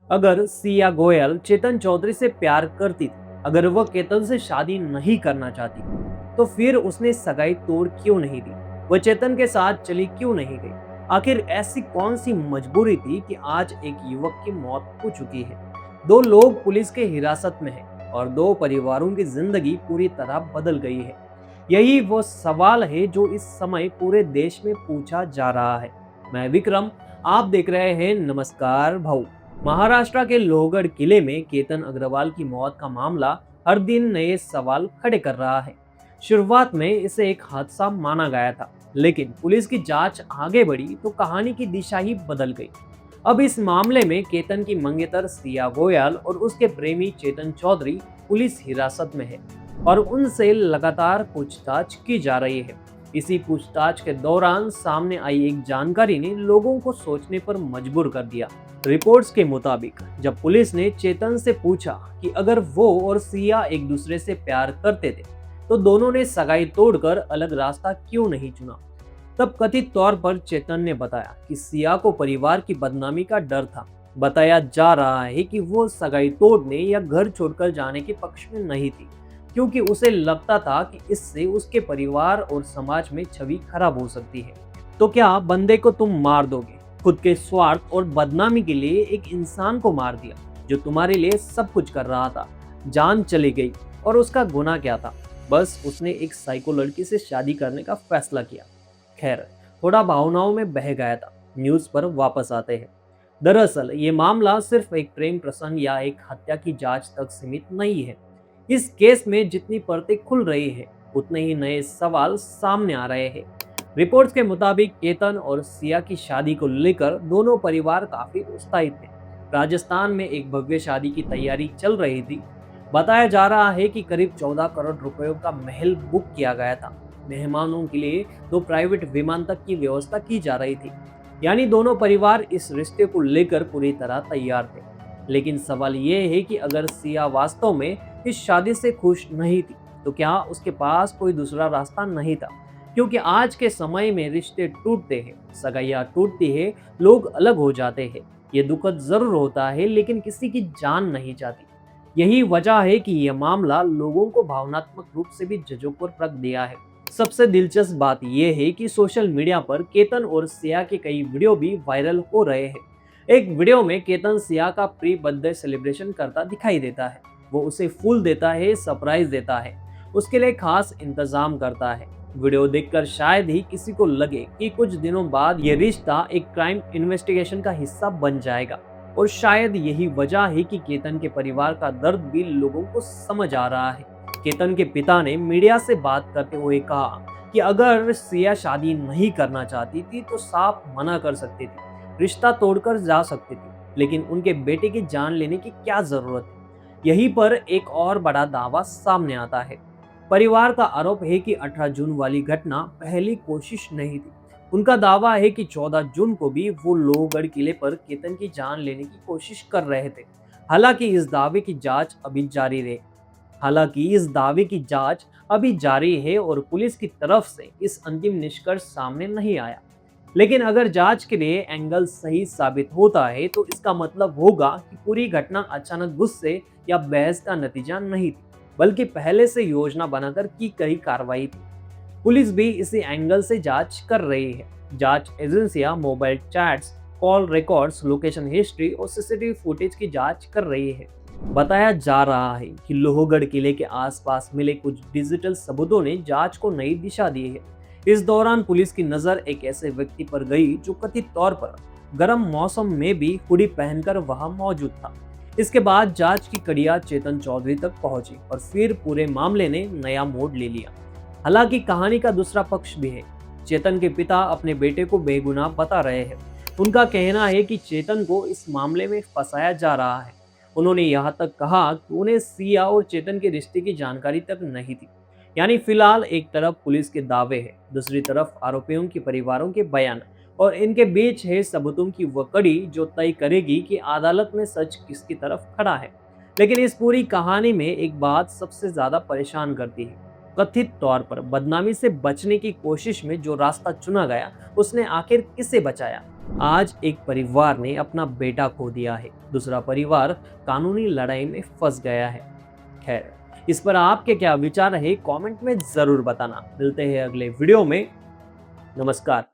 अगर सिया गोयल चेतन चौधरी से प्यार करती थी, अगर वह केतन से शादी नहीं करना चाहती, तो फिर उसने सगाई तोड़ क्यों नहीं दी? वह चेतन के साथ चली क्यों नहीं गई? आखिर ऐसी कौन सी मजबूरी थी कि आज एक युवक की मौत हो चुकी है, दो लोग पुलिस के हिरासत में हैं और दो परिवारों की जिंदगी पूरी तरह बदल गई है। यही वो सवाल है जो इस समय पूरे देश में पूछा जा रहा है। मैं विक्रम, आप देख रहे हैं नमस्कार भाऊ। महाराष्ट्र के लोहगढ़ किले में केतन अग्रवाल की मौत का मामला हर दिन नए सवाल खड़े कर रहा है। शुरुआत में इसे एक हादसा माना गया था, लेकिन पुलिस की जांच आगे बढ़ी तो कहानी की दिशा ही बदल गई। अब इस मामले में केतन की मंगेतर सिया गोयल और उसके प्रेमी चेतन चौधरी पुलिस हिरासत में है और उनसे लगातार पूछताछ की जा रही है। इसी पूछताछ के दौरान सामने आई एक जानकारी ने लोगों को सोचने पर मजबूर कर दिया। रिपोर्ट्स के मुताबिक जब पुलिस ने चेतन से पूछा कि अगर वो और सिया एक दूसरे से प्यार करते थे, तो दोनों ने सगाई तोड़कर अलग रास्ता क्यों नहीं चुना। तब कथित तौर पर चेतन ने बताया कि सिया को परिवार की बदनामी का डर था। बताया जा रहा है कि वो सगाई तोड़ने या घर छोड़कर जाने के पक्ष में नहीं थी, क्योंकि उसे लगता था कि इससे उसके परिवार और समाज में छवि खराब हो सकती है। तो क्या बंदे को तुम मार दोगे? खुद के स्वार्थ और बदनामी के लिए एक इंसान को मार दिया जो तुम्हारे लिए सब कुछ कर रहा था। जान चली गई और उसका गुनाह क्या था? बस उसने एक साइको लड़की से शादी करने का फैसला किया। खैर, थोड़ा भावनाओं में बह गया था। न्यूज पर वापस आते हैं। दरअसल ये मामला सिर्फ एक प्रेम प्रसंग या एक हत्या की जांच तक सीमित नहीं है। इस केस में जितनी परतें खुल रही है, उतने ही नए सवाल सामने आ रहे हैं। रिपोर्ट्स के मुताबिक केतन और सिया की शादी को लेकर दोनों परिवार काफी उत्साहित थे। राजस्थान में एक भव्य शादी की तैयारी चल रही थी। बताया जा रहा है कि करीब 14 करोड़ रुपयों का महल बुक किया गया था। मेहमानों के लिए 2 प्राइवेट विमान तक की व्यवस्था की जा रही थी। यानी दोनों परिवार इस रिश्ते को लेकर पूरी तरह तैयार थे। लेकिन सवाल ये है कि अगर सिया वास्तव में इस शादी से खुश नहीं थी, तो क्या उसके पास कोई दूसरा रास्ता नहीं था? क्योंकि आज के समय में रिश्ते टूटते हैं, सगाइयाँ टूटती है, लोग अलग हो जाते हैं। ये दुखद जरूर होता है, लेकिन किसी की जान नहीं जाती। यही वजह है कि यह मामला लोगों को भावनात्मक रूप से भी झकझोर रख दिया है। सबसे दिलचस्प बात यह है कि सोशल मीडिया पर केतन और सिया के कई वीडियो भी वायरल हो रहे हैं। एक वीडियो में केतन सिया का प्री बर्थडे सेलिब्रेशन करता दिखाई देता है। वो उसे फूल देता है, सरप्राइज देता है, उसके लिए खास इंतजाम करता है। वीडियो देखकर शायद ही किसी को लगे कि कुछ दिनों बाद ये रिश्ता एक क्राइम इन्वेस्टिगेशन का हिस्सा बन जाएगा। और शायद यही वजह है कि केतन के परिवार का दर्द भी लोगों को समझ आ रहा है। केतन के पिता ने मीडिया से बात करते हुए कहा कि अगर सिया शादी नहीं करना चाहती थी तो साफ मना कर सकती थी, रिश्ता तोड़कर जा सकती थी, लेकिन उनके बेटे की जान लेने की क्या जरूरत है? यहीं पर एक और बड़ा दावा सामने आता है। परिवार का आरोप है कि 18 जून वाली घटना पहली कोशिश नहीं थी। उनका दावा है कि 14 जून को भी वो लोहगढ़ किले पर केतन की जान लेने की कोशिश कर रहे थे। हालांकि इस दावे की जांच अभी जारी है। और पुलिस की तरफ से इस अंतिम निष्कर्ष सामने नहीं आया। लेकिन अगर जांच के लिए एंगल सही साबित होता है, तो इसका मतलब होगा कि पूरी घटना अचानक गुस्से या बहस का नतीजा नहीं थी, बल्कि पहले से योजना बनाकर की गई कार्रवाई थी। पुलिस भी इसी एंगल से जांच कर रही है। जांच एजेंसियां mobile chats, call records, location history और सीसीटीवी फुटेज की जांच कर रही है। बताया जा रहा है कि लोहगढ़ किले के आसपास मिले कुछ डिजिटल सबूतों ने जांच को नई दिशा दी है। इस दौरान पुलिस की नजर एक ऐसे व्यक्ति पर गई जो कथित तौर पर गर्म मौसम में भी हुडी पहनकर वहां मौजूद था। इसके बाद जांच की कड़ियां चेतन चौधरी तक पहुंची और फिर पूरे मामले ने नया मोड़ ले लिया। हालांकि कहानी का दूसरा पक्ष भी है। चेतन के पिता अपने बेटे को बेगुनाह बता रहे हैं। उनका कहना है कि चेतन को इस मामले में फंसाया जा रहा है। उन्होंने यहाँ तक कहा कि उन्हें सिया और चेतन के रिश्ते की जानकारी तक नहीं थी। यानी फिलहाल एक तरफ पुलिस के दावे हैं, दूसरी तरफ आरोपियों के परिवारों के बयान, और इनके बीच है सबूतों की वह कड़ी जो तय करेगी कि अदालत में सच किसकी तरफ खड़ा है। लेकिन इस पूरी कहानी में एक बात सबसे ज्यादा परेशान करती है। कथित तौर पर बदनामी से बचने की कोशिश में जो रास्ता चुना गया, उसने आखिर किसे बचाया? आज एक परिवार ने अपना बेटा खो दिया है, दूसरा परिवार कानूनी लड़ाई में फंस गया है। खैर, इस पर आपके क्या विचार है कमेंट में जरूर बताना। मिलते हैं अगले वीडियो में। नमस्कार।